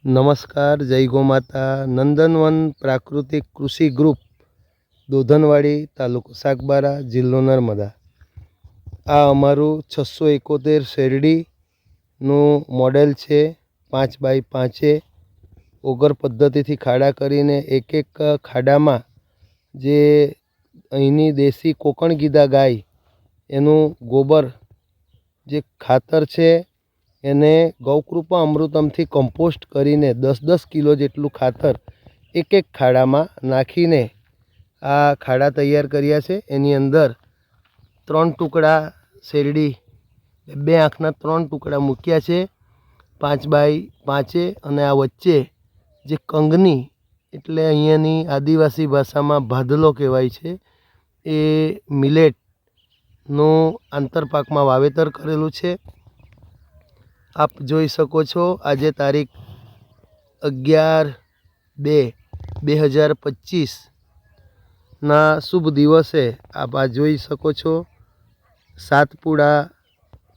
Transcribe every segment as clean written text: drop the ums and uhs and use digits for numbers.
નમસ્કાર, જય ગો માતા. નંદનવન પ્રાકૃતિક કૃષિ ગ્રુપ, દોધનવાડી, તાલુકો સાગબારા, જિલ્લો નર્મદા. આ અમારું 671 શેરડીનું મોડેલ છે. 5x5 ઓગર પદ્ધતિથી ખાડા કરીને એક એક ખાડામાં જે અહીંની દેશી કોકણ ગીદા ગાય એનું ગોબર જે ખાતર છે એને ગૌકૃપા અમૃતમથી કમ્પોસ્ટ કરીને 10-10 કિલો જેટલું ખાતર એક એક ખાડામાં નાખીને આ ખાડા તૈયાર કર્યા છે. એની અંદર 3 ટુકડા શેરડી, 2 આંખના 3 ટુકડા મૂક્યા છે 5x5 અને આ વચ્ચે જે કંગની એટલે અહીંયાની આદિવાસી ભાષામાં ભાદલો કહેવાય છે એ મિલેટનું આંતરપાકમાં વાવેતર કરેલું છે. આપ જોઈ શકો છો આજે તારીખ 11/2/2025ના શુભ દિવસે આપ આ જોઈ શકો છો. સાતપુડા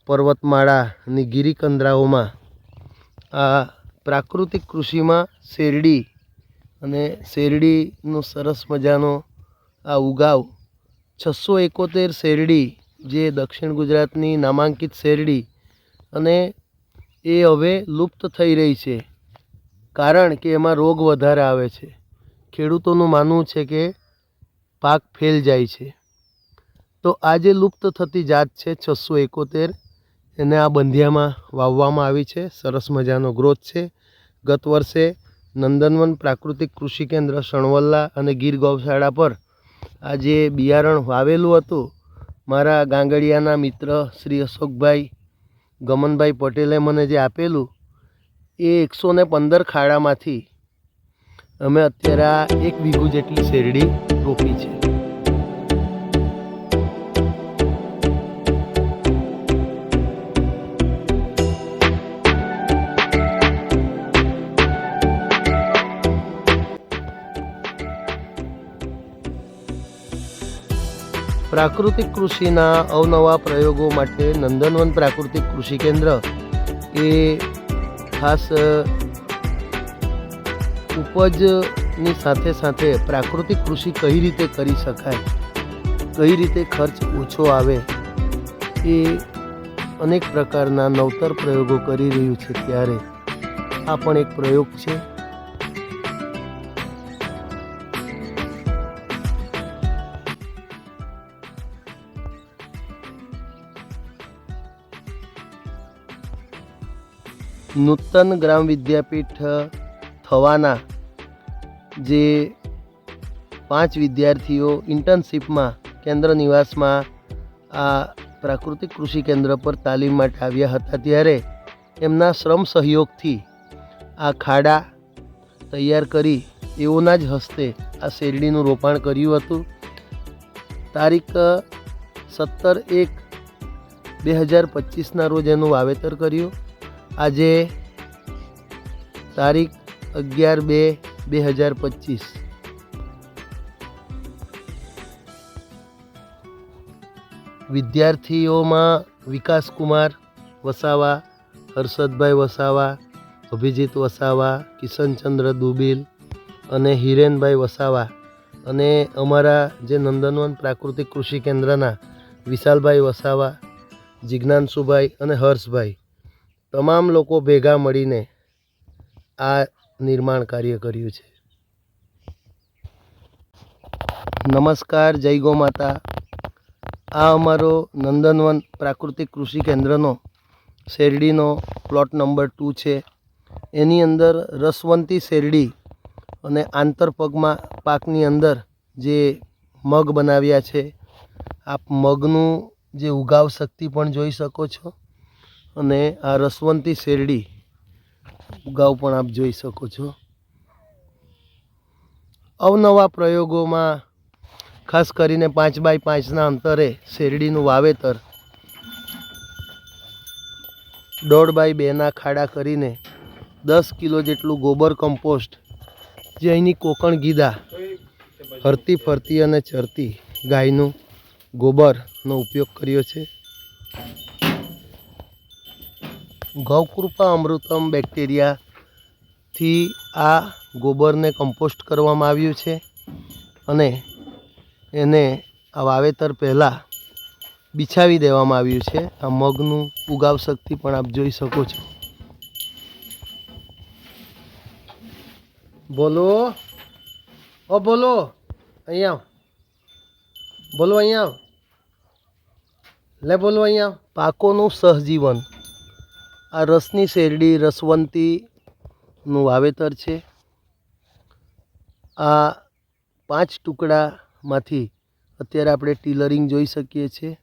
પર્વતમાળાની ગિરિકંદરાઓમાં આ પ્રાકૃતિક કૃષિમાં શેરડી અને શેરડીનો સરસ મજાનો આ ઉગાવ 671 શેરડી જે દક્ષિણ ગુજરાતની નામાંકિત શેરડી અને એ હવે લુપ્ત થઈ રહી છે કારણ કે એમાં રોગ વધારે આવે છે. ખેડૂતોનું માનવું છે કે પાક ફેલ જાય છે. તો આ જે લુપ્ત થતી જાત છે 671 એને આ બંધિયામાં વાવવામાં આવી છે. સરસ મજાનો ગ્રોથ છે. ગત વર્ષે નંદનવન પ્રાકૃતિક કૃષિ કેન્દ્ર સણવલ્લા અને ગીર ગૌશાળા પર આ જે બિયારણ વાવેલું હતું મારા ગાંગડિયાના મિત્ર શ્રી અશોકભાઈ ગમનભાઈ પટેલે મને જે આપેલું એ 115 ખાડામાંથી અમે અત્યારે આ 1 વીઘુ જેટલી શેરડી રોપી છે. પ્રાકૃતિક કૃષિના અવનવા પ્રયોગો માટે નંદનવન પ્રાકૃતિક કૃષિ કેન્દ્ર એ ખાસ ઉપજની સાથે સાથે પ્રાકૃતિક કૃષિ કઈ રીતે કરી શકાય, કઈ રીતે ખર્ચ ઓછો આવે એ અનેક પ્રકારના નવતર પ્રયોગો કરી રહ્યું છે. ત્યારે આ પણ એક પ્રયોગ છે. નૂતન ગ્રામ વિદ્યાપીઠ થવાના જે 5 વિદ્યાર્થીઓ ઇન્ટર્નશીપમાં કેન્દ્ર નિવાસમાં આ પ્રાકૃતિક કૃષિ કેન્દ્ર પર તાલીમ માટે આવ્યા હતા ત્યારે એમના શ્રમ સહયોગથી આ ખાડા તૈયાર કરી એઓના જ હસ્તે આ શેરડીનું રોપાણ કર્યું હતું. તારીખ 17/1/2025ના રોજ એનું વાવેતર કર્યું. આજે તારીખ 11/2/2025. વિદ્યાર્થીઓમાં વિકાસકુમાર વસાવા, હર્ષદભાઈ વસાવા, અભિજીત વસાવા, કિશનચંદ્ર દુબીલ અને હિરેનભાઈ વસાવા અને અમારા જે નંદનવન પ્રાકૃતિક કૃષિ કેન્દ્રના વિશાલભાઈ વસાવા, જિજ્ઞાનસુભાઈ અને હર્ષભાઈ તમામ લોકો ભેગા મળીને આ નિર્માણ કાર્ય કર્યું છે. નમસ્કાર, જય ગો માતા. આ અમારો નંદનવન પ્રાકૃતિક કૃષિ કેન્દ્રનો શેરડીનો પ્લોટ નંબર 2 છે. એની અંદર રસવંતી શેરડી અને આંતરપગમાં પાકની અંદર જે મગ બનાવ્યા છે. આપ મગનું જે ઉગાવ શક્તિ પણ જોઈ શકો છો અને આ રસવંતી શેરડી ઉગાવ પણ આપ જોઈ શકો છો. અવનવા પ્રયોગોમાં ખાસ કરીને 5x5ના અંતરે શેરડીનું વાવેતર, 1.5x2ના ખાડા કરીને 10 કિલો જેટલું ગોબર કમ્પોસ્ટ જે અહીંની કોકણ ગીદા હરતી ફરતી અને ચરતી ગાયનું ગોબરનો ઉપયોગ કર્યો છે. ગૌકૃપા અમૃતમ બેક્ટેરિયા થી આ ગોબરને કમ્પોસ્ટ કરવામાં આવ્યું છે અને એને આ વાવેતર પહેલાં બિછાવી દેવામાં આવ્યું છે. આ મગનું ઉગાવ શક્તિ પણ આપ જોઈ શકો છો. બોલો ઓ બોલો, અહીંયા આવ. બોલો અહીંયા આવ. લે બોલો અહીંયા આવ. પાકોનું સહજીવન. આ રસની શેરડી રસવંતીનું વાવેતર છે. આ 5 ટુકડામાંથી અત્યારે આપણે ટીલરિંગ જોઈ શકીએ છીએ.